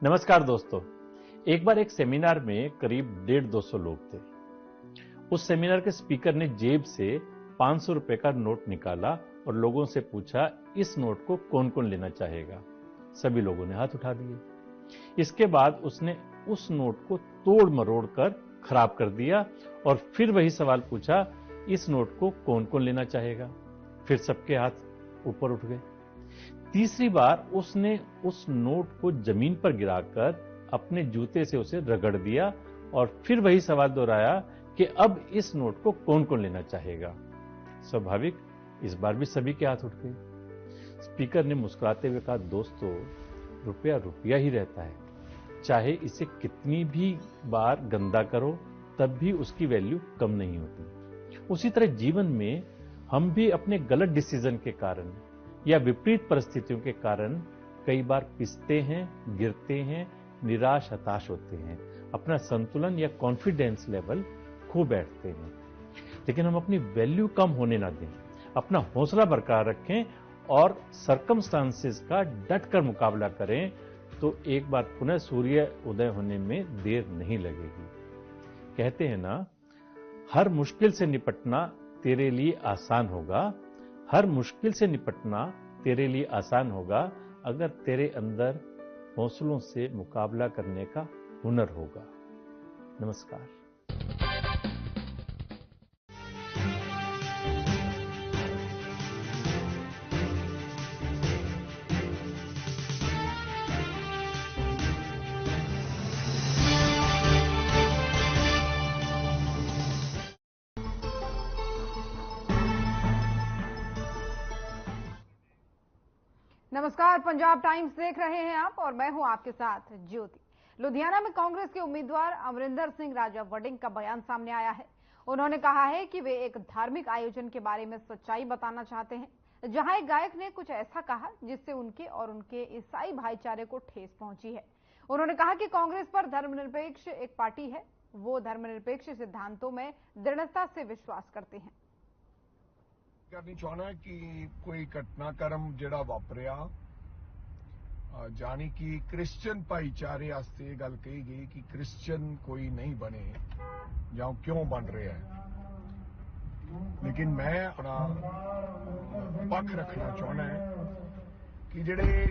नमस्कार दोस्तों। एक बार एक सेमिनार में करीब 150-200 लोग थे। उस सेमिनार के स्पीकर ने जेब से 500 रुपए का नोट निकाला और लोगों से पूछा, इस नोट को कौन कौन लेना चाहेगा। सभी लोगों ने हाथ उठा दिए। इसके बाद उसने उस नोट को तोड़ मरोड़ कर खराब कर दिया और फिर वही सवाल पूछा, इस नोट को कौन कौन लेना चाहेगा। फिर सबके हाथ ऊपर उठ गए। तीसरी बार उसने उस नोट को जमीन पर गिराकर अपने जूते से उसे रगड़ दिया और फिर वही सवाल दोहराया कि अब इस नोट को कौन कौन लेना चाहेगा। स्वाभाविक इस बार भी सभी के हाथ उठ गए। स्पीकर ने मुस्कुराते हुए कहा, दोस्तों, रुपया रुपया ही रहता है, चाहे इसे कितनी भी बार गंदा करो तब भी उसकी वैल्यू कम नहीं होती। उसी तरह जीवन में हम भी अपने गलत डिसीजन के कारण या विपरीत परिस्थितियों के कारण कई बार पिसते हैं, गिरते हैं, निराश हताश होते हैं, अपना संतुलन या कॉन्फिडेंस लेवल खो बैठते हैं। लेकिन हम अपनी वैल्यू कम होने ना दें, अपना हौसला बरकरार रखें और सर्कमस्टांसेस का डट कर मुकाबला करें तो एक बार पुनः सूर्य उदय होने में देर नहीं लगेगी। कहते हैं ना, हर मुश्किल से निपटना तेरे लिए आसान होगा, हर मुश्किल से निपटना तेरे लिए आसान होगा अगर तेरे अंदर हौसलों से मुकाबला करने का हुनर होगा। नमस्कार। नमस्कार, पंजाब टाइम्स देख रहे हैं आप और मैं हूं आपके साथ ज्योति। लुधियाना में कांग्रेस के उम्मीदवार अमरिंदर सिंह राजा वडिंग का बयान सामने आया है। उन्होंने कहा है कि वे एक धार्मिक आयोजन के बारे में सच्चाई बताना चाहते हैं, जहां एक गायक ने कुछ ऐसा कहा जिससे उनके और उनके ईसाई भाईचारे को ठेस पहुंची है। उन्होंने कहा कि कांग्रेस पर धर्मनिरपेक्ष एक पार्टी है, वो धर्मनिरपेक्ष सिद्धांतों में दृढ़ता से विश्वास करते हैं। करनी चाहना कि कोई घटनाक्रम जिहड़ा वापरिया जानी कि क्रिश्चियन भाईचारे वास्ते गल कही गई कि क्रिश्चियन कोई नहीं बने या क्यों बन रहा है। लेकिन मैं अपना पक्ष रखना चाहना है कि जिहड़े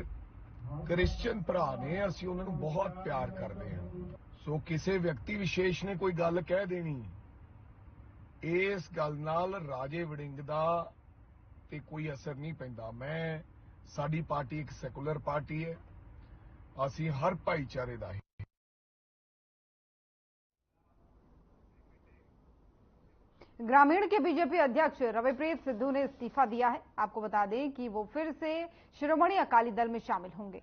क्रिश्चियन भरा ने असीं उन्हां नूं बहुत प्यार करते हैं। सो किसी व्यक्ति विशेष ने कोई गल कह देनी, इस गल नाल राजे वड़िंग दा ते कोई असर नहीं पैंदा। मैं साडी पार्टी एक सैकुलर पार्टी है, असीं हर भाईचारे दा है। ग्रामीण के बीजेपी अध्यक्ष रविप्रीत सिद्धू ने इस्तीफा दिया है। आपको बता दें कि वो फिर से शिरोमणि अकाली दल में शामिल होंगे।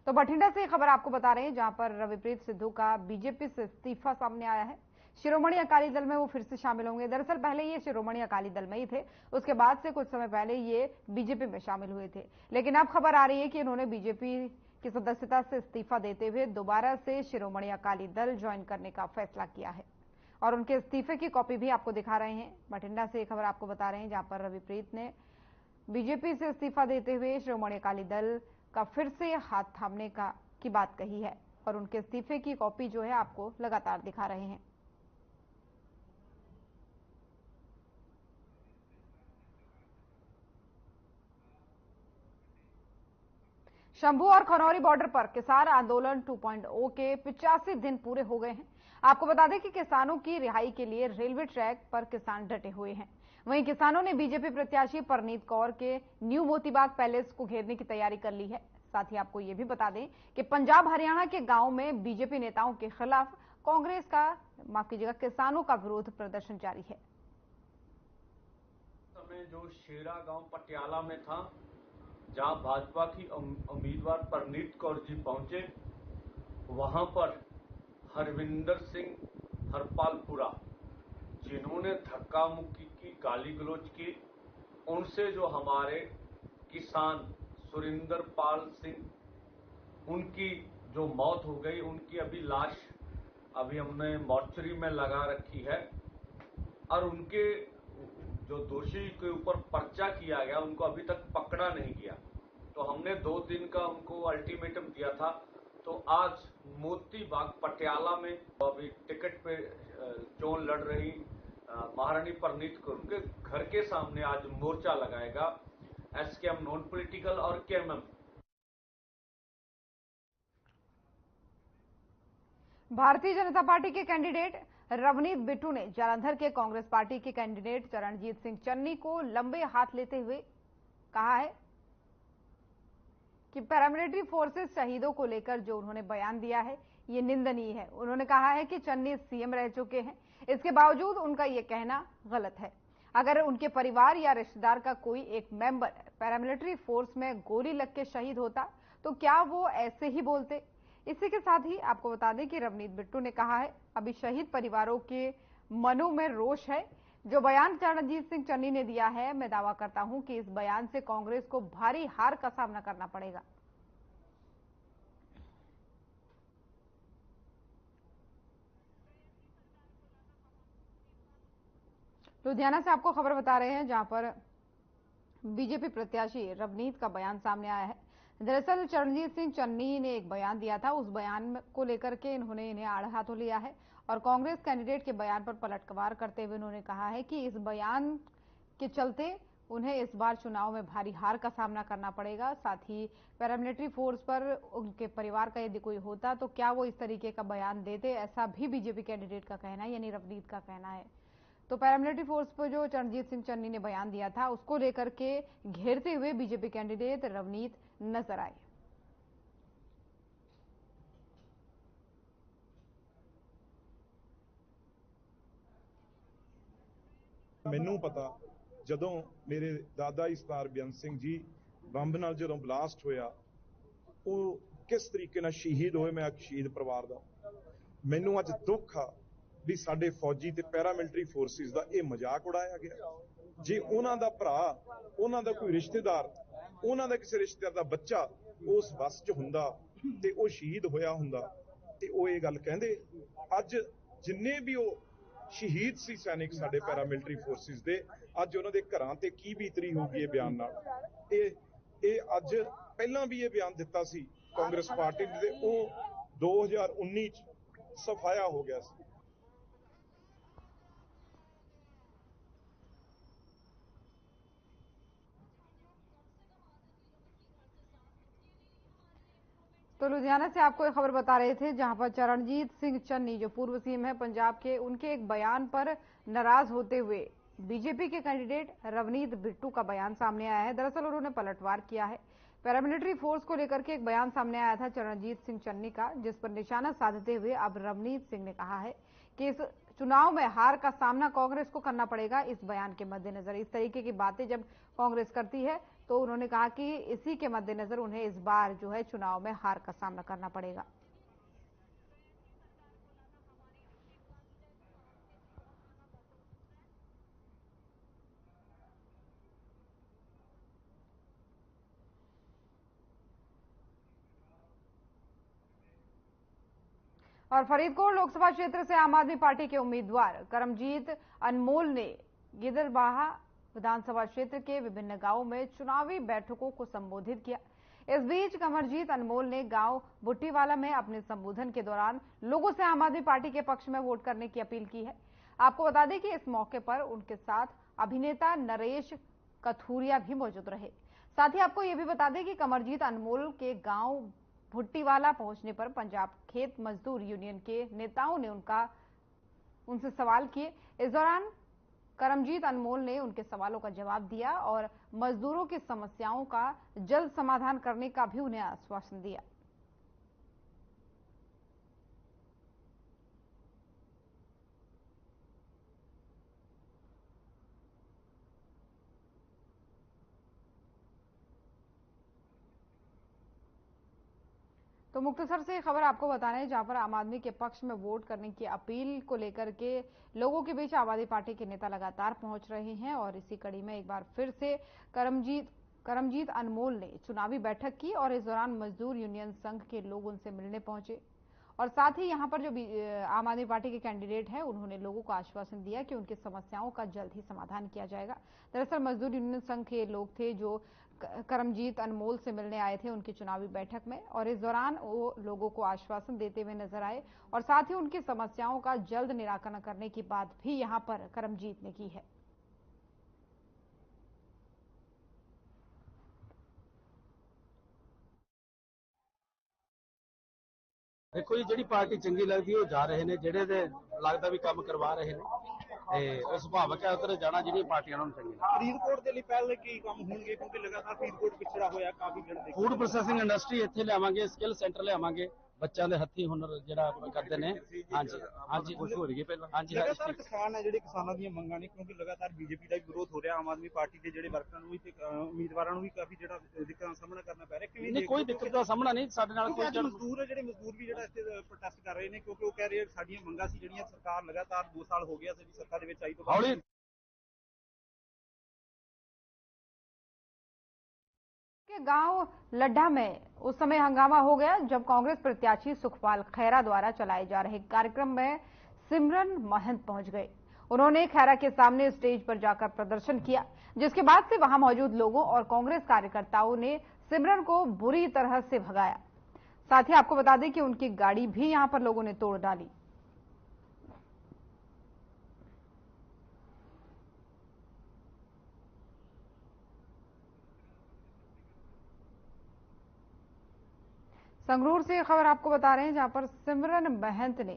तो बठिंडा से खबर आपको बता रहे हैं, जहां पर रविप्रीत सिद्धू का बीजेपी से इस्तीफा सामने आया है। शिरोमणि अकाली दल में वो फिर से शामिल होंगे। दरअसल पहले ये शिरोमणि अकाली दल में ही थे, उसके बाद से कुछ समय पहले ये बीजेपी में शामिल हुए थे। लेकिन अब खबर आ रही है कि इन्होंने बीजेपी की सदस्यता से इस्तीफा देते हुए दोबारा से शिरोमणि अकाली दल ज्वाइन करने का फैसला किया है और उनके इस्तीफे की कॉपी भी आपको दिखा रहे हैं। बठिंडा से खबर आपको बता रहे हैं, जहां पर रविप्रीत ने बीजेपी से इस्तीफा देते हुए शिरोमणि अकाली दल का फिर से हाथ थामने की बात कही है और उनके इस्तीफे की कॉपी जो है आपको लगातार दिखा रहे हैं। शंभू और खनौरी बॉर्डर पर किसान आंदोलन 2.0 के 85 दिन पूरे हो गए हैं। आपको बता दें कि किसानों की रिहाई के लिए रेलवे ट्रैक पर किसान डटे हुए हैं। वहीं किसानों ने बीजेपी प्रत्याशी परनीत कौर के न्यू मोतीबाग पैलेस को घेरने की तैयारी कर ली है। साथ ही आपको यह भी बता दें कि पंजाब हरियाणा के गांव में बीजेपी नेताओं के खिलाफ कांग्रेस का किसानों का विरोध प्रदर्शन जारी है। समय जो शेरा गांव पटियाला में था, जहां भाजपा की उम्मीदवार परनीत कौर जी पहुंचे, वहां पर हरविंदर सिंह हरपालपुरा, जिन्होंने धक्का मुक्की की, गाली गलौज की, उनसे जो हमारे किसान सुरिंदर पाल सिंह, उनकी जो मौत हो गई, उनकी अभी लाश अभी हमने मॉर्चरी में लगा रखी है और उनके जो दोषी के ऊपर पर्चा किया गया उनको अभी तक पकड़ा नहीं गया। तो हमने 2 दिन का उनको अल्टीमेटम दिया था, तो आज मोती बाग पटियाला में अभी टिकट पे चोन लड़ रही महारानी परनीत कौर के घर के सामने आज मोर्चा लगाएगा एसकेएम नॉन पॉलिटिकल और केएमएम। भारतीय जनता पार्टी के कैंडिडेट रवनीत बिट्टू ने जालंधर के कांग्रेस पार्टी के कैंडिडेट चरणजीत सिंह चन्नी को लंबे हाथ लेते हुए कहा है कि पैरामिलिट्री फोर्सेस शहीदों को लेकर जो उन्होंने बयान दिया है ये निंदनीय है। उन्होंने कहा है कि चन्नी सीएम रह चुके हैं, इसके बावजूद उनका ये कहना गलत है। अगर उनके परिवार या रिश्तेदार का कोई एक मेंबर पैरामिलिट्री फोर्स में गोली लग के शहीद होता तो क्या वो ऐसे ही बोलते। इसी के साथ ही आपको बता दें कि रवनीत बिट्टू ने कहा है अभी शहीद परिवारों के मनों में रोष है। जो बयान चरणजीत सिंह चन्नी ने दिया है, मैं दावा करता हूं कि इस बयान से कांग्रेस को भारी हार का सामना करना पड़ेगा। लुधियाना से आपको खबर बता रहे हैं जहां पर बीजेपी प्रत्याशी रवनीत का बयान सामने आया है। दरअसल चरणजीत सिंह चन्नी ने एक बयान दिया था, उस बयान को लेकर के इन्हें आड़े हाथों लिया है और कांग्रेस कैंडिडेट के बयान पर पलटवार करते हुए उन्होंने कहा है कि इस बयान के चलते उन्हें इस बार चुनाव में भारी हार का सामना करना पड़ेगा। साथ ही पैरामिलिट्री फोर्स पर उनके परिवार का यदि कोई होता तो क्या वो इस तरीके का बयान देते, ऐसा भी बीजेपी कैंडिडेट का कहना है, यानी रवनीत का कहना है। तो पैरामिलिट्री फोर्स पर जो चरणजीत सिंह चन्नी ने बयान दिया था उसको लेकर के घेरते हुए बीजेपी कैंडिडेट रवनीत नजर आए। ਮੈਨੂੰ ਪਤਾ ਜਦੋਂ ਮੇਰੇ ਦਾਦਾ ਜੀ ਸਰਦਾਰ ਬੇਅੰਤ ਸਿੰਘ ਜੀ ਬੰਬ ਨਾਲ ਜਦੋਂ ਬਲਾਸਟ ਹੋਇਆ ਉਹ ਕਿਸ ਤਰੀਕੇ ਨਾਲ ਸ਼ਹੀਦ ਹੋਏ। ਮੈਂ ਇੱਕ ਸ਼ਹੀਦ ਪਰਿਵਾਰ ਦਾ ਮੈਨੂੰ ਅੱਜ ਦੁੱਖ ਆ ਵੀ ਸਾਡੇ ਫੌਜੀ ਤੇ ਪੈਰਾਮਿਲਟਰੀ ਫੋਰਸਿਸ ਦਾ ਇਹ ਮਜ਼ਾਕ ਉਡਾਇਆ ਗਿਆ। ਜੇ ਉਹਨਾਂ ਦਾ ਭਰਾ, ਉਹਨਾਂ ਦਾ ਕੋਈ ਰਿਸ਼ਤੇਦਾਰ, ਉਹਨਾਂ ਦਾ ਕਿਸੇ ਰਿਸ਼ਤੇਦਾਰ ਦਾ ਬੱਚਾ ਉਸ ਬੱਸ 'ਚ ਹੁੰਦਾ ਤੇ ਉਹ ਸ਼ਹੀਦ ਹੋਇਆ ਹੁੰਦਾ ਤੇ ਉਹ ਇਹ ਗੱਲ ਕਹਿੰਦੇ। ਅੱਜ ਜਿੰਨੇ ਵੀ ਉਹ ਸ਼ਹੀਦ ਸੀ ਸੈਨਿਕ ਸਾਡੇ ਪੈਰਾਮਿਲਟਰੀ ਫੋਰਸਿਸ ਦੇ, ਅੱਜ ਉਹਨਾਂ ਦੇ ਘਰਾਂ ਤੇ ਕੀ ਬੀਤਰੀ ਹੋਊਗੀ ਇਹ ਬਿਆਨ ਨਾਲ। ਇਹ ਅੱਜ ਪਹਿਲਾਂ ਵੀ ਇਹ ਬਿਆਨ ਦਿੱਤਾ ਸੀ ਕਾਂਗਰਸ ਪਾਰਟੀ ਨੇ ਤੇ ਉਹ 2019 ਚ ਸਫਾਇਆ ਹੋ ਗਿਆ ਸੀ। तो लुधियाना से आपको एक खबर बता रहे थे जहां पर चरणजीत सिंह चन्नी जो पूर्व सीएम है पंजाब के, उनके एक बयान पर नाराज होते हुए बीजेपी के कैंडिडेट रवनीत बिट्टू का बयान सामने आया है। दरअसल उन्होंने पलटवार किया है। पैरामिलिट्री फोर्स को लेकर के एक बयान सामने आया था चरणजीत सिंह चन्नी का, जिस पर निशाना साधते हुए अब रवनीत सिंह ने कहा है कि इस चुनाव में हार का सामना कांग्रेस को करना पड़ेगा। इस बयान के मद्देनजर इस तरीके की बातें जब कांग्रेस करती है तो उन्होंने कहा कि इसी के मद्देनजर उन्हें इस बार जो है चुनाव में हार का सामना करना पड़ेगा। और फरीदकोट लोकसभा क्षेत्र से आम आदमी पार्टी के उम्मीदवार करमजीत अनमोल ने गिदरबाहा विधानसभा क्षेत्र के विभिन्न गांवों में चुनावी बैठकों को संबोधित किया। इस बीच कमरजीत अनमोल ने गांव बुट्टीवाला में अपने संबोधन के दौरान लोगों से आम आदमी पार्टी के पक्ष में वोट करने की अपील की है। आपको बता दें कि इस मौके पर उनके साथ अभिनेता नरेश कथूरिया भी मौजूद रहे। साथ ही आपको यह भी बता दें कि कमरजीत अनमोल के गांव भुट्टीवाला पहुंचने पर पंजाब खेत मजदूर यूनियन के नेताओं ने उनसे सवाल किए। इस दौरान करमजीत अनमोल ने उनके सवालों का जवाब दिया और मजदूरों की समस्याओं का जल्द समाधान करने का भी उन्हें आश्वासन दिया। तो मुक्तसर से खबर आपको बता रहे हैं जहां पर आम आदमी के पक्ष में वोट करने की अपील को लेकर के लोगों के बीच आम आदमी पार्टी के नेता लगातार पहुंच रहे हैं और इसी कड़ी में एक बार फिर से करमजीत अनमोल ने चुनावी बैठक की और इस दौरान मजदूर यूनियन संघ के लोग उनसे मिलने पहुंचे और साथ ही यहां पर जो आम आदमी पार्टी के कैंडिडेट हैं उन्होंने लोगों को आश्वासन दिया कि उनकी समस्याओं का जल्द ही समाधान किया जाएगा। दरअसल मजदूर यूनियन संघ के लोग थे जो करमजीत अनमोल से मिलने आए थे उनकी चुनावी बैठक में, और इस दौरान वो लोगों को आश्वासन देते हुए नजर आए और साथ ही उनकी समस्याओं का जल्द निराकरण करने की बात भी यहां पर करमजीत ने की है। देखो जी, ਜਿਹੜੀ ਪਾਰਟੀ ਚੰਗੀ ਲੱਗਦੀ ਉਹ ਜਾ ਰਹੇ ਨੇ, ਜਿਹੜੇ ਦੇ ਲੱਗਦਾ ਵੀ ਕੰਮ ਕਰਵਾ ਰਹੇ ਨੇ ਤੇ ਉਹ ਸੁਭਾਵਕ ਹੈ ਉਧਰ ਜਾਣਾ, ਜਿਹੜੀਆਂ ਪਾਰਟੀਆਂ ਨੂੰ ਚੰਗੀ ਲੱਗਦੀ। ਫਰੀਦਕੋਟ ਦੇ ਲਈ ਪਹਿਲੇ ਕੀ ਕੰਮ ਹੋਣਗੇ, ਕਿਉਂਕਿ ਲਗਾਤਾਰ ਫਰੀਦਕੋਟ ਪਿਛੜਾ ਹੋਇਆ ਕਾਫੀ ਦਿਨ ਦੇ। ਫੂਡ ਪ੍ਰੋਸੈਸਿੰਗ ਇੰਡਸਟਰੀ ਇੱਥੇ ਲਿਆਵਾਂਗੇ, ਸਕਿੱਲ ਸੈਂਟਰ ਲਿਆਵਾਂਗੇ, ਬੱਚਿਆਂ ਦੇ ਹੱਥੀਂ ਹੁਨਰ ਜਿਹੜਾ ਕਰਦੇ ਨੇ। ਹਾਂਜੀ ਖੁਸ਼ ਹੋ ਰਹੀਏ ਪਹਿਲਾਂ। ਹਾਂਜੀ ਲਗਾਤਾਰ ਕਿਸਾਨ ਹੈ ਜਿਹੜੇ ਕਿਸਾਨਾਂ ਦੀਆਂ ਮੰਗਾਂ ਨੇ, ਕਿਉਂਕਿ ਲਗਾਤਾਰ ਬੀਜੇਪੀ ਦਾ ਵਿਰੋਧ ਹੋ ਰਿਹਾ, ਆਮ ਆਦਮੀ ਪਾਰਟੀ ਦੇ ਜਿਹੜੇ ਵਰਕਰਾਂ ਨੂੰ ਵੀ ਤੇ ਉਮੀਦਵਾਰਾਂ ਨੂੰ ਵੀ ਕਾਫੀ ਜਿਹੜਾ ਦਿੱਕਤਾਂ ਦਾ ਸਾਹਮਣਾ ਕਰਨਾ ਪੈ ਰਿਹਾ। ਕਿਵੇਂ ਨਹੀਂ, ਕੋਈ ਦਿੱਕਤ ਦਾ ਸਾਹਮਣਾ ਨਹੀਂ ਸਾਡੇ ਨਾਲ। ਕੋਈ ਮਜ਼ਦੂਰ ਵੀ ਜਿਹੜਾ ਇੱਥੇ ਪ੍ਰੋਟੈਸਟ ਕਰ ਰਹੇ ਨੇ, ਕਿਉਂਕਿ ਉਹ ਕਹਿ ਰਹੇ ਸਾਡੀਆਂ ਮੰਗਾਂ ਸੀ ਜਿਹੜੀਆਂ ਸਰਕਾਰ ਲਗਾਤਾਰ 2 ਸਾਲ ਹੋ ਗਿਆ ਸਾਡੀ ਸੱਤਾ ਦੇ ਵਿੱਚ ਆਈ ਤੋਂ ਬਾਅਦ। के गांव लड्ढा में उस समय हंगामा हो गया जब कांग्रेस प्रत्याशी सुखपाल खैरा द्वारा चलाए जा रहे कार्यक्रम में सिमरन महंत पहुंच गए। उन्होंने खैरा के सामने स्टेज पर जाकर प्रदर्शन किया, जिसके बाद से वहां मौजूद लोगों और कांग्रेस कार्यकर्ताओं ने सिमरन को बुरी तरह से भगाया। साथ ही आपको बता दें कि उनकी गाड़ी भी यहां पर लोगों ने तोड़ डाली। संगरूर से खबर आपको बता रहे हैं, जहां पर सिमरन महंत ने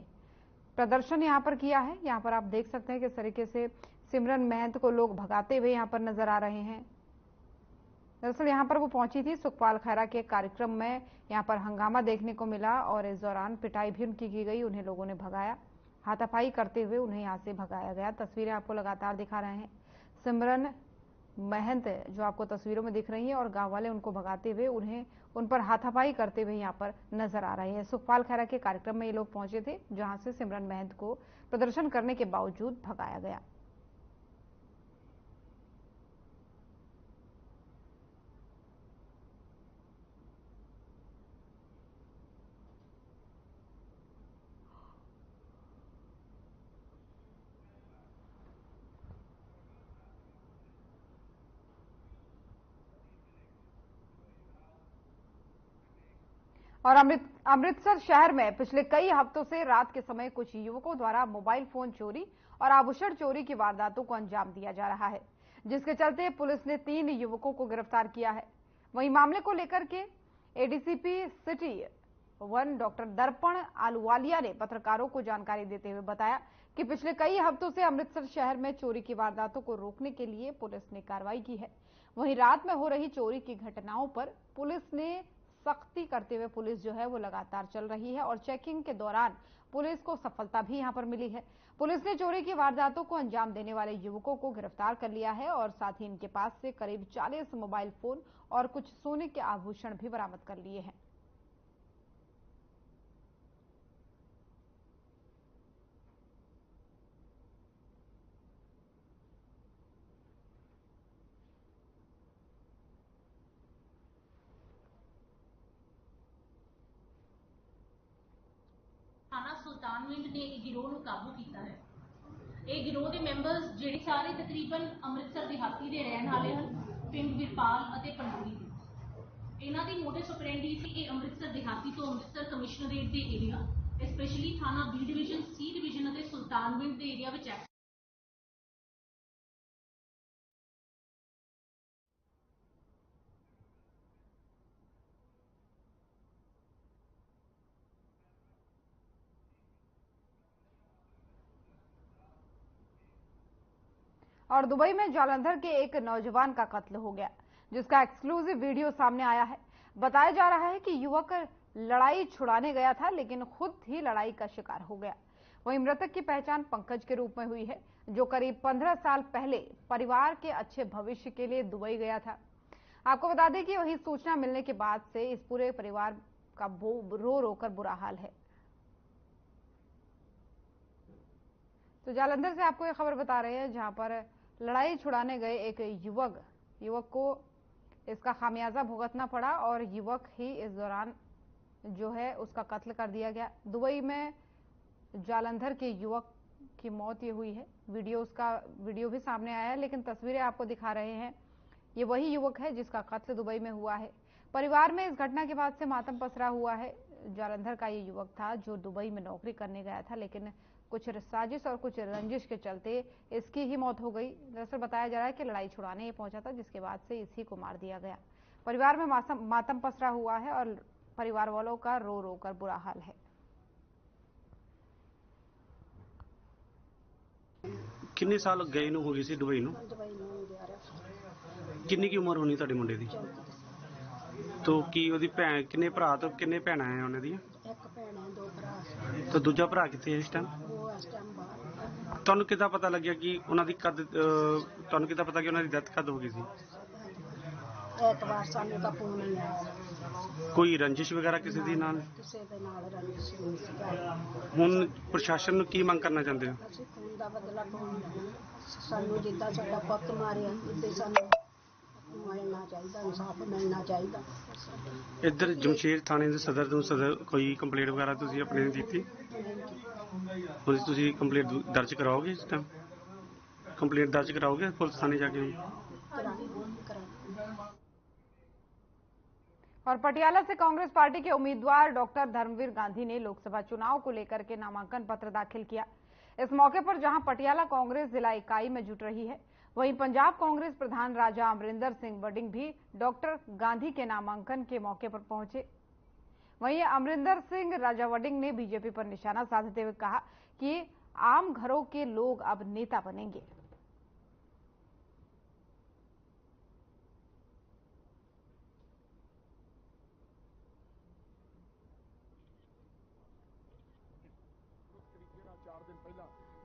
प्रदर्शन यहां पर किया है। यहां पर आप देख सकते हैं किस तरीके से सिमरन महंत को लोग भगाते हुए यहां पर नजर आ रहे हैं। दरअसल यहां पर वो पहुंची थी सुखपाल खैरा के कार्यक्रम में, यहां पर हंगामा देखने को मिला और इस दौरान पिटाई भी उनकी की गई। उन्हें लोगों ने भगाया, हाथापाई करते हुए उन्हें यहां से भगाया गया। तस्वीरें आपको लगातार दिखा रहे हैं। सिमरन महंत जो आपको तस्वीरों में दिख रही है और गांव वाले उनको भगाते हुए उन पर हाथापाई करते हुए यहां पर नजर आ रहे हैं। सुखपाल खैरा के कार्यक्रम में ये लोग पहुंचे थे, जहां से सिमरन महंत को प्रदर्शन करने के बावजूद भगाया गया। और अमृतसर शहर में पिछले कई हफ्तों से रात के समय कुछ युवकों द्वारा मोबाइल फोन चोरी और आभूषण चोरी की वारदातों को अंजाम दिया जा रहा है, जिसके चलते पुलिस ने 3 युवकों को गिरफ्तार किया है। वहीं मामले को लेकर के एडीसीपी सिटी 1 डॉक्टर दर्पण आलूवालिया ने पत्रकारों को जानकारी देते हुए बताया कि पिछले कई हफ्तों से अमृतसर शहर में चोरी की वारदातों को रोकने के लिए पुलिस ने कार्रवाई की है। वहीं रात में हो रही चोरी की घटनाओं पर पुलिस ने सख्ती करते हुए पुलिस जो है वो लगातार चल रही है और चेकिंग के दौरान पुलिस को सफलता भी यहां पर मिली है। पुलिस ने चोरी की वारदातों को अंजाम देने वाले युवकों को गिरफ्तार कर लिया है और साथ ही इनके पास से करीब 40 मोबाइल फोन और कुछ सोने के आभूषण भी बरामद कर लिए हैं। थाना सुल्तानविंड ने एक गिरोह ਨੂੰ ਕਾਬੂ ਕੀਤਾ ਹੈ। ਇਹ ਗਿਰੋਹ ਦੇ ਮੈਂਬਰਸ ਜਿਹੜੇ ਸਾਰੇ ਤਕਰੀਬਨ ਅੰਮ੍ਰਿਤਸਰ ਦਿਹਾਤੀ ਦੇ ਰਹਿਣ ਵਾਲੇ ਹਨ, ਪਿੰਡ ਵਿਰਪਾਲ ਅਤੇ ਪੰਡੋਰੀ ਦੇ। ਇਹਨਾਂ ਦੀ ਮੋਡਸ ਆਪਰੈਂਡੀ ਸੀ ਇਹ ਅੰਮ੍ਰਿਤਸਰ ਦਿਹਾਤੀ ਤੋਂ ਅੰਮ੍ਰਿਤਸਰ ਕਮਿਸ਼ਨਰੇਟ ਦੇ ਏਰੀਆ, ਸਪੈਸ਼ਲੀ ਥਾਣਾ ਬੀ ਡਿਵੀਜ਼ਨ, ਸੀ ਡਿਵੀਜ਼ਨ ਅਤੇ ਸੁਲਤਾਨਵਿੰਡ ਦੇ ਏਰੀਆ ਵਿੱਚ और दुबई में जालंधर के एक नौजवान का कत्ल हो गया, जिसका एक्सक्लूसिव वीडियो सामने आया है। बताया जा रहा है कि युवक लड़ाई छुड़ाने गया था, लेकिन खुद ही लड़ाई का शिकार हो गया। वहीं मृतक की पहचान पंकज के रूप में हुई है, जो करीब 15 साल पहले परिवार के अच्छे भविष्य के लिए दुबई गया था। आपको बता दें कि वही सूचना मिलने के बाद से इस पूरे परिवार का रो रो कर बुरा हाल है। तो जालंधर से आपको ये खबर बता रहे हैं, जहां पर लड़ाई छुड़ाने गए एक युवक को इसका खामियाजा भुगतना पड़ा और युवक ही इस दौरान जो है उसका कत्ल कर दिया गया। दुबई में जालंधर के युवक की मौत ये हुई है। वीडियो भी सामने आया है, लेकिन तस्वीरें आपको दिखा रहे हैं ये वही युवक है जिसका कत्ल दुबई में हुआ है। परिवार में इस घटना के बाद से मातम पसरा हुआ है। जालंधर का ये युवक था जो दुबई में नौकरी करने गया था, लेकिन कुछ साजिश और कुछ रंजिश के चलते इसकी ही मौत हो गई। दरअसल बताया जा रहा है कि लड़ाई छुड़ाने ये पहुंचा था, जिसके बाद से इसी को मार दिया गया। परिवार में मातम पसरा हुआ है और परिवार वालों का रो रो कर बुरा हाल है। किन्ने साल गए ਨੂੰ ਹੋ ਗਈ ਸੀ ਦੁਬਈ ਨੂੰ? ਕਿੰਨੀ ਕੀ ਉਮਰ ਹੋਣੀ ਤੁਹਾਡੇ ਮੁੰਡੇ ਦੀ? तो ਕੀ ਉਹਦੀ ਭੈਣ ਕਿੰਨੇ ਭਰਾ ਤੋਂ ਕਿੰਨੇ ਭੈਣਾਂ ਆ ਉਹਨਾਂ ਦੀਆਂ? ਇੱਕ ਭੈਣ ਹੈ, ਦੋ ਭਰਾ। ਤਾਂ ਦੂਜਾ ਭਰਾ ਕਿੱਥੇ ਹੈ ਇਸ ਟਾਈਮ? ਉਹ ਇਸ ਟਾਈਮ ਬਾਹਰ। ਤੁਹਾਨੂੰ ਕਿੱਦਾਂ ਪਤਾ ਲੱਗਿਆ ਕਿ ਉਹਨਾਂ ਦੀ ਤੁਹਾਨੂੰ ਕਿੱਦਾਂ ਪਤਾ ਕਿ ਉਹਨਾਂ ਦੀ ਡੈਥ ਕਦ ਹੋ ਗਈ ਸੀ? ਐਤਵਾਰ ਸਾਨੂੰ ਤਾਂ ਫੋਨ ਨਹੀਂ ਆਇਆ। ਕੋਈ ਰੰਜਿਸ਼ ਵਗੈਰਾ ਕਿਸੇ ਦੀ ਨਾਲ? ਕਿਸੇ ਦੇ ਨਾਲ ਰੰਜਿਸ਼ ਨਹੀਂ ਸੀਗਾ। ਹੁਣ ਪ੍ਰਸ਼ਾਸਨ ਨੂੰ ਕੀ ਮੰਗ ਕਰਨਾ ਚਾਹੁੰਦੇ ਹੋ? ਅਸੀਂ ਖੂਨ ਦਾ ਬਦਲਾ ਪਾਉਣਾ। ਸਾਨੂੰ ਜਿੱਦਾਂ ਸਾਡਾ ਪੁੱਤ ਮਾਰਿਆ ਇੱਦਾਂ ਸਾਨੂੰ ਮਿਲਣਾ ਚਾਹੀਦਾ, ਇਨਸਾਫ ਮਿਲਣਾ ਚਾਹੀਦਾ। ਇੱਧਰ ਜਮਸ਼ੇਰ ਥਾਣੇ ਦੇ ਸਦਰ ਕੋਈ ਕੰਪਲੇਂਟ ਵਗੈਰਾ ਤੁਸੀਂ ਆਪਣੇ ਨੇ ਦਿੱਤੀ? ਹੁਣ ਤੁਸੀਂ ਕੰਪਲੇਂਟ ਦਰਜ ਕਰਾਓਗੇ? ਇਸ ਟਾਈਮ ਕੰਪਲੇਂਟ ਦਰਜ ਕਰਾਓਗੇ ਪੁਲਿਸ थाने जाके? और पटियाला से कांग्रेस पार्टी के उम्मीदवार डॉक्टर धर्मवीर गांधी ने लोकसभा चुनाव को लेकर के नामांकन पत्र दाखिल किया। इस मौके पर जहां पटियाला कांग्रेस जिला इकाई में जुट रही है, वहीं पंजाब कांग्रेस प्रधान राजा अमरिंदर सिंह वडिंग भी डॉक्टर गांधी के नामांकन के मौके पर पहुंचे। वहीं अमरिंदर सिंह राजा वडिंग ने बीजेपी पर निशाना साधते हुए कहा कि आम घरों के लोग अब नेता बनेंगे।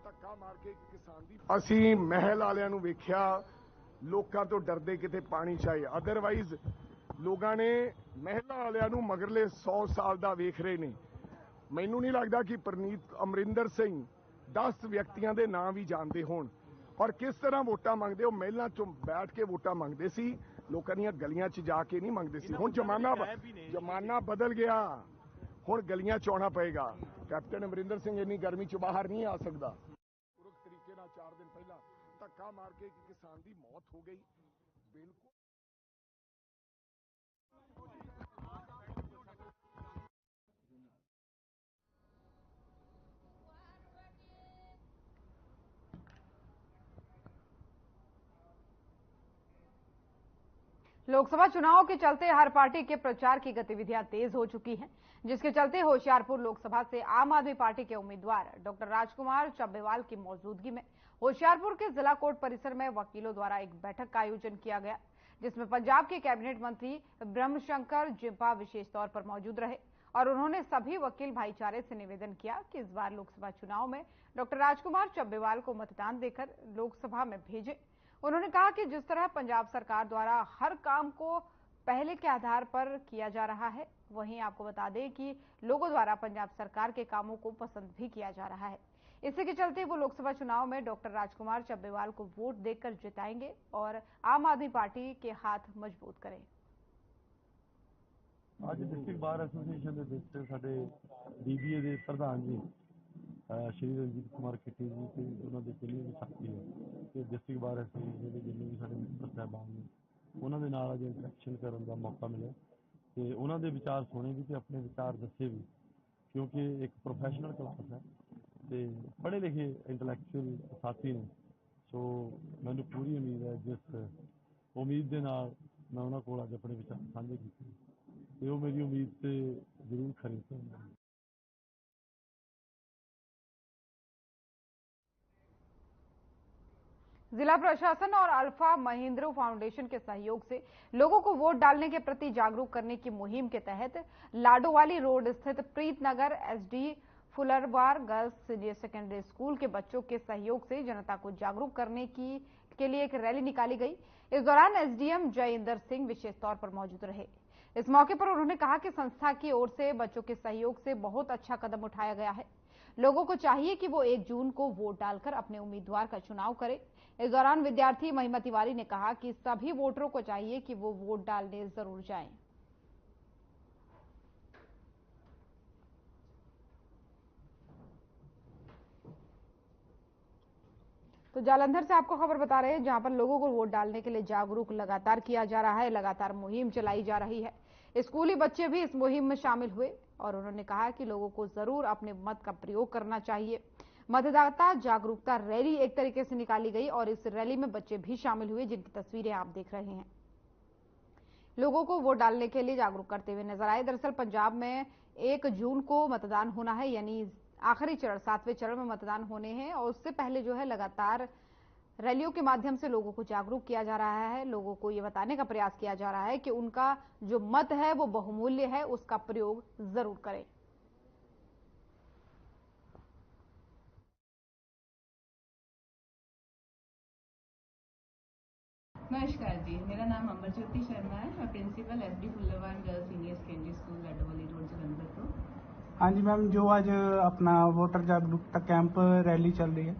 ਧੱਕਾ ਮਾਰ ਕੇ ਕਿਸਾਨ ਦੀ ਅਸੀਂ ਮਹਿਲ ਵਾਲਿਆਂ ਨੂੰ ਵੇਖਿਆ, ਲੋਕਾਂ ਤੋਂ ਡਰਦੇ ਕਿਤੇ ਪਾਣੀ ਚਾਹੇ। ਅਦਰਵਾਈਜ਼ ਲੋਕਾਂ ਨੇ ਮਹਿਲਾ ਵਾਲਿਆਂ ਨੂੰ ਮਗਰਲੇ 100 ਸਾਲ ਦਾ ਵੇਖ ਰਹੇ ਨੇ। ਮੈਨੂੰ ਨਹੀਂ ਲੱਗਦਾ ਕਿ ਪ੍ਰਨੀਤ ਅਮਰਿੰਦਰ ਸਿੰਘ 10 ਵਿਅਕਤੀਆਂ ਦੇ ਨਾਂ ਵੀ ਜਾਣਦੇ ਹੋਣ ਔਰ ਕਿਸ ਤਰ੍ਹਾਂ ਵੋਟਾਂ ਮੰਗਦੇ। ਉਹ ਮਹਿਲਾਂ ਚੋਂ ਬੈਠ ਕੇ ਵੋਟਾਂ ਮੰਗਦੇ ਸੀ, ਲੋਕਾਂ ਦੀਆਂ ਗਲੀਆਂ 'ਚ ਜਾ ਕੇ ਨਹੀਂ ਮੰਗਦੇ ਸੀ। ਹੁਣ ਜ਼ਮਾਨਾ ਬਦਲ ਗਿਆ, ਹੁਣ ਗਲੀਆਂ 'ਚ ਆਉਣਾ ਪਏਗਾ। ਕੈਪਟਨ ਅਮਰਿੰਦਰ ਸਿੰਘ ਇੰਨੀ ਗਰਮੀ 'ਚ ਬਾਹਰ ਨਹੀਂ ਆ ਸਕਦਾ। ਤਰੀਕੇ ਨਾਲ 4 ਦਿਨ ਪਹਿਲਾਂ ਧੱਕਾ ਮਾਰ ਕੇ ਇੱਕ ਕਿਸਾਨ ਦੀ ਮੌਤ ਹੋ ਗਈ। ਬਿਲਕੁਲ लोकसभा चुनाव के चलते हर पार्टी के प्रचार की गतिविधियां तेज हो चुकी हैं, जिसके चलते होशियारपुर लोकसभा से आम आदमी पार्टी के उम्मीदवार डॉक्टर राजकुमार चब्बेवाल की मौजूदगी में होशियारपुर के जिला कोर्ट परिसर में वकीलों द्वारा एक बैठक का आयोजन किया गया, जिसमें पंजाब के कैबिनेट मंत्री ब्रह्मशंकर जिम्पा विशेष तौर पर मौजूद रहे और उन्होंने सभी वकील भाईचारे से निवेदन किया कि इस बार लोकसभा चुनाव में डॉक्टर राजकुमार चब्बेवाल को मतदान देकर लोकसभा में भेजें। उन्होंने कहा कि जिस तरह पंजाब सरकार द्वारा हर काम को पहले के आधार पर किया जा रहा है, वहीं आपको बता दें कि लोगों द्वारा पंजाब सरकार के कामों को पसंद भी किया जा रहा है। इसी के चलते वो लोकसभा चुनाव में डॉक्टर राजकुमार चब्बेवाल को वोट देकर जिताएंगे और आम आदमी पार्टी के हाथ मजबूत करें। आज डिस्ट्रिक्ट बार एसोसीएशन ਦੇ ਵਿੱਚ ਸਾਡੇ ਡੀਬੀਏ ਦੇ ਪ੍ਰਧਾਨ ਜੀ ਸ਼੍ਰੀ ਰਣਜੀਤ ਕੁਮਾਰ ਖੇਤੀ ਜੀ ਤੇ ਉਹਨਾਂ ਦੇ ਕਿੰਨੀ ਵੀ ਸ਼ਕਤੀ ਹੈ ਤੇ ਡਿਸਟ੍ਰਿਕਟ ਬਾਰ ਐਸੋਸੀਏਸ਼ਨ ਦੇ ਜਿੰਨੇ ਵੀ ਸਾਡੇ ਮਿੱਤਰ ਸਾਹਿਬਾਨ ਨੇ ਉਹਨਾਂ ਦੇ ਨਾਲ ਅੱਜ ਇੰਟਰੈਕਸ਼ਨ ਕਰਨ ਦਾ ਮੌਕਾ ਮਿਲਿਆ ਤੇ ਉਹਨਾਂ ਦੇ ਵਿਚਾਰ ਸੁਣੇ ਵੀ ਤੇ ਆਪਣੇ ਵਿਚਾਰ ਦੱਸੇ ਵੀ, ਕਿਉਂਕਿ ਇੱਕ ਪ੍ਰੋਫੈਸ਼ਨਲ ਕਲਾਸ ਹੈ ਤੇ ਪੜ੍ਹੇ ਲਿਖੇ ਇੰਟੈਲੈਕਚੁਅਲ ਸਾਥੀ ਨੇ। ਸੋ ਮੈਨੂੰ ਪੂਰੀ ਉਮੀਦ ਹੈ, ਜਿਸ ਉਮੀਦ ਦੇ ਨਾਲ ਮੈਂ ਉਹਨਾਂ ਕੋਲ ਅੱਜ ਆਪਣੇ ਵਿਚਾਰ ਸਾਂਝੇ ਕੀਤੇ ਤੇ ਉਹ ਮੇਰੀ ਉਮੀਦ ਤੇ ਜ਼ਰੂਰ ਖਰੀ ਉਤਰਨਗੇ। जिला प्रशासन और अल्फा महिंद्रा फाउंडेशन के सहयोग से लोगों को वोट डालने के प्रति जागरूक करने की मुहिम के तहत लाडोवाली रोड स्थित प्रीतनगर एसडी फुलरवार गर्ल्स सीनियर सेकेंडरी स्कूल के बच्चों के सहयोग से जनता को जागरूक करने के लिए एक रैली निकाली गई। इस दौरान एसडीएम जयेंद्र सिंह विशेष तौर पर मौजूद रहे। इस मौके पर उन्होंने कहा कि संस्था की ओर से बच्चों के सहयोग से बहुत अच्छा कदम उठाया गया है। लोगों को चाहिए कि वो 1 जून को वोट डालकर अपने उम्मीदवार का चुनाव करें। इस दौरान विद्यार्थी महिमा तिवारी ने कहा कि सभी वोटरों को चाहिए कि वो वोट डालने जरूर जाएं। तो जालंधर से आपको खबर बता रहे हैं, जहां पर लोगों को वोट डालने के लिए जागरूक लगातार किया जा रहा है, लगातार मुहिम चलाई जा रही है। स्कूली बच्चे भी इस मुहिम में शामिल हुए और उन्होंने कहा कि लोगों को जरूर अपने मत का प्रयोग करना चाहिए। मतदाता जागरूकता रैली एक तरीके से निकाली गई और इस रैली में बच्चे भी शामिल हुए, जिनकी तस्वीरें आप देख रहे हैं। लोगों को वोट डालने के लिए जागरूक करते हुए नजर आए। दरअसल पंजाब में 1 जून को मतदान होना है, यानी आखिरी चरण 7वें चरण में मतदान होने हैं और उससे पहले जो है लगातार रैलियों के माध्यम से लोगों को जागरूक किया जा रहा है। लोगों को ये बताने का प्रयास किया जा रहा है कि उनका जो मत है वो बहुमूल्य है, उसका प्रयोग जरूर करें। नमस्कार जी, मेरा नाम अमरज्योति शर्मा है। मैं प्रिंसिपल एसडी फुल्लवान girls senior secondary school Ladowali road Jalandhar को। हाँ जी मैम, जो आज अपना वोटर जागरूकता कैंप रैली चल रही है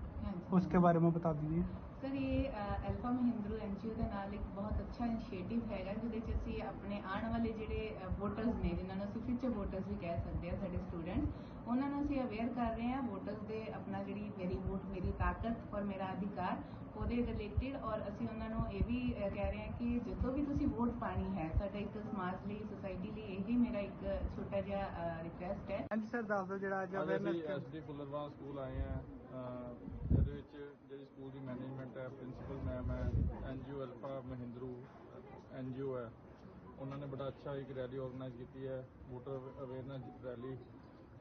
उसके बारे में बता दीजिए। सर, ये अल्फा महिंद्रू एनजीओ के नाल एक बहुत अच्छा इनिशिएटिव हैगा, जिहदे च असीं अपने आने वाले जिहड़े वोटर्स ने, जिन्हां नूं असीं फ्यूचर वोटर्स भी कह सकते हैं, साडे स्टूडेंट, उन्हां नूं असीं अवेयर कर रहे हैं वोटर्स दे अपना जिहड़ी मेरी वोट मेरी ताकत और मेरा अधिकार ਉਹਦੇ ਰਿਲੇਟਿਡ। ਔਰ ਅਸੀਂ ਉਹਨਾਂ ਨੂੰ ਇਹ ਵੀ ਕਹਿ ਰਹੇ ਹਾਂ ਕਿ ਜਦੋਂ ਵੀ ਤੁਸੀਂ ਵੋਟ ਪਾਣੀ ਹੈ, ਸਾਡਾ ਇੱਕ ਸਮਾਜ ਲਈ, ਸੋਸਾਇਟੀ ਲਈ ਇਹ ਹੀ ਮੇਰਾ ਇੱਕ ਛੋਟਾ ਜਿਹਾ ਰਿਕੁਐਸਟ ਹੈ। ਹਾਂਜੀ ਸਰ, ਦੱਸ ਦਿਓ ਜਿਹੜਾ ਅੱਜ ਅਸੀਂ ਐਸਡੀ ਫੁੱਲਰਵਾਨ ਸਕੂਲ ਆਏ ਹਾਂ। ਇਹਦੇ ਵਿੱਚ ਜਿਹੜੀ ਸਕੂਲ ਦੀ ਮੈਨੇਜਮੈਂਟ ਹੈ, ਪ੍ਰਿੰਸੀਪਲ ਮੈਮ ਹੈ, ਐਨਜੀਓ ਅਲਫਾ ਮਹਿੰਦਰੂ ਐਨਜੀਓ ਹੈ, ਉਹਨਾਂ ਨੇ ਬੜਾ ਅੱਛਾ ਇੱਕ ਰੈਲੀ ਆਰਗੇਨਾਈਜ਼ ਕੀਤੀ ਹੈ, ਵੋਟਰ ਅਵੇਅਰਨੈਸ ਰੈਲੀ।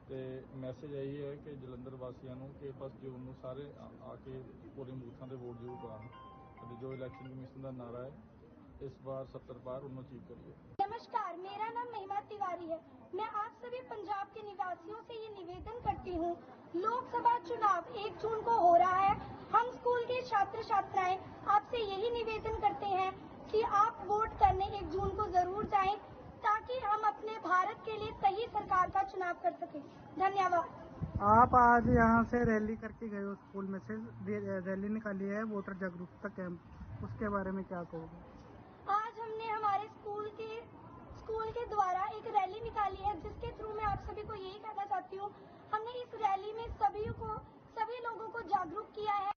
ਤੇ ਮੈਸੇਜ ਇਹੀ ਹੈ ਕਿ ਜਲੰਧਰ ਵਾਸੀਆਂ ਨੂੰ ਕਿ 1 ਜੂਨ ਨੂੰ ਸਾਰੇ ਆ ਕੇ ਪੋਲਿੰਗ ਬੂਥਾਂ ਤੇ ਵੋਟ ਜ਼ਰੂਰ ਪਾਉਣ ਅਤੇ ਜੋ ਇਲੈਕਸ਼ਨ कमीशन का नारा है, इस बार 70 पार उन्हें अचीव करिए। नमस्कार, मेरा नाम महिमा तिवारी है। मैं आप सभी पंजाब के निवासियों से ये निवेदन करती हूँ, लोकसभा चुनाव 1 जून को हो रहा है। हम स्कूल के छात्र छात्राएं आपसे यही निवेदन करते हैं कि आप वोट करने 1 जून को जरूर जाएं, ताकि हम अपने भारत के लिए सही सरकार का चुनाव कर सकें। धन्यवाद। आप आज यहाँ से रैली करके गए हो, स्कूल में से रैली निकाली है वोटर जागरूकता कैंप, उसके बारे में क्या कहोगे? आज हमने हमारे स्कूल के द्वारा एक रैली निकाली है, जिसके थ्रू मैं आप सभी को यही कहना चाहती हूँ, हमने इस रैली में सभी लोगों को जागरूक किया है।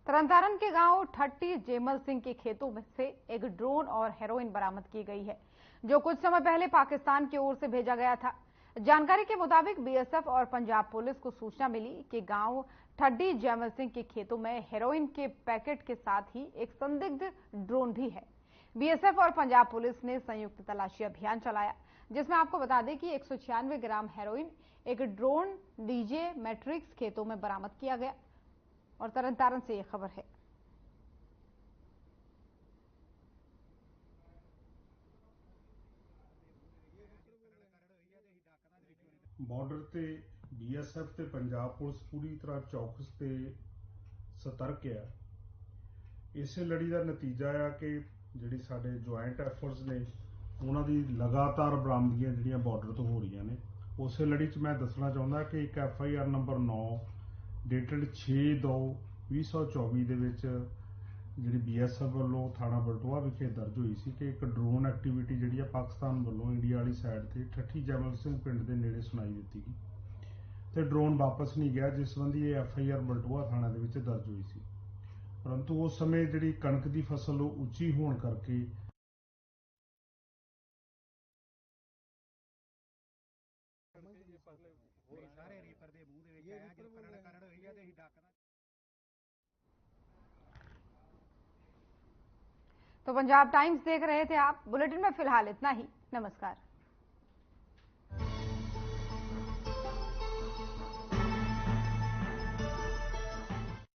तरनतारन के गांव ठट्टी जेमल सिंह के खेतों में से एक ड्रोन और हेरोइन बरामद की गई है, जो कुछ समय पहले पाकिस्तान की ओर से भेजा गया था। जानकारी के मुताबिक बीएसएफ और पंजाब पुलिस को सूचना मिली कि गांव ठट्टी जेमल सिंह के खेतों में हेरोइन के पैकेट के साथ ही एक संदिग्ध ड्रोन भी है। बीएसएफ और पंजाब पुलिस ने संयुक्त तलाशी अभियान चलाया, जिसमें आपको बता दें कि 196 ग्राम हेरोइन, एक ड्रोन डीजे मैट्रिक्स खेतों में बरामद किया गया। और तरनतारन से ये खबर है। ਬਾਰਡਰ ਤੇ ਬੀਐਸਐਫ ਤੇ ਪੰਜਾਬ ਪੁਲਿਸ ਪੂਰੀ ਤਰ੍ਹਾਂ ਚੌਕਸ ਤੇ ਸਤਰਕ ਹੈ। ਇਸੇ ਲੜੀ ਦਾ ਨਤੀਜਾ ਆ ਕਿ ਜਿਹੜੀ ਸਾਡੇ ਜੁਆਇੰਟ ਐਫਰਟਸ ਨੇ ਉਹਨਾਂ ਦੀ ਲਗਾਤਾਰ ਬਰਾਮਦਗੀਆਂ ਜਿਹੜੀਆਂ ਬਾਰਡਰ ਤੋਂ ਹੋ ਰਹੀਆਂ ਨੇ। ਉਸੇ ਲੜੀ 'ਚ ਮੈਂ ਦੱਸਣਾ ਚਾਹੁੰਦਾ ਕਿ ਇੱਕ ਐਫਆਈਆਰ ਨੰਬਰ 9 ਡੇਟਡ 6/2/2024 ਦੇ ਵਿੱਚ ਜਿਹੜੀ ਬੀਐਸਐਫ ਵੱਲੋਂ ਥਾਣਾ ਬਲਟੋਆ ਵਿਖੇ ਦਰਜ ਹੋਈ ਸੀ ਕਿ ਇੱਕ ਡਰੋਨ ਐਕਟੀਵਿਟੀ ਜਿਹੜੀ ਆ ਪਾਕਿਸਤਾਨ ਵੱਲੋਂ ਇੰਡੀਆ ਵਾਲੀ ਸਾਈਡ ਤੇ ਠੱਠੀ ਜੈਮਲ ਸਿੰਘ ਪਿੰਡ ਦੇ ਨੇੜੇ ਸੁਣਾਈ ਦਿੱਤੀ ਗਈ ਤੇ ਡਰੋਨ ਵਾਪਸ ਨਹੀਂ ਗਿਆ, ਜਿਸ ਸੰਬੰਧੀ ਇਹ ਐਫਆਈਆਰ ਬਲਟੋਆ ਥਾਣਾ ਦੇ ਵਿੱਚ ਦਰਜ ਹੋਈ ਸੀ। ਪਰੰਤੂ ਉਸ ਸਮੇਂ ਜਿਹੜੀ ਕਣਕ ਦੀ ਫਸਲ ਉਹ ਉੱਚੀ ਹੋਣ ਕਰਕੇ तो पंजाब टाइम्स देख रहे थे आप। बुलेटिन में फिलहाल इतना ही। नमस्कार।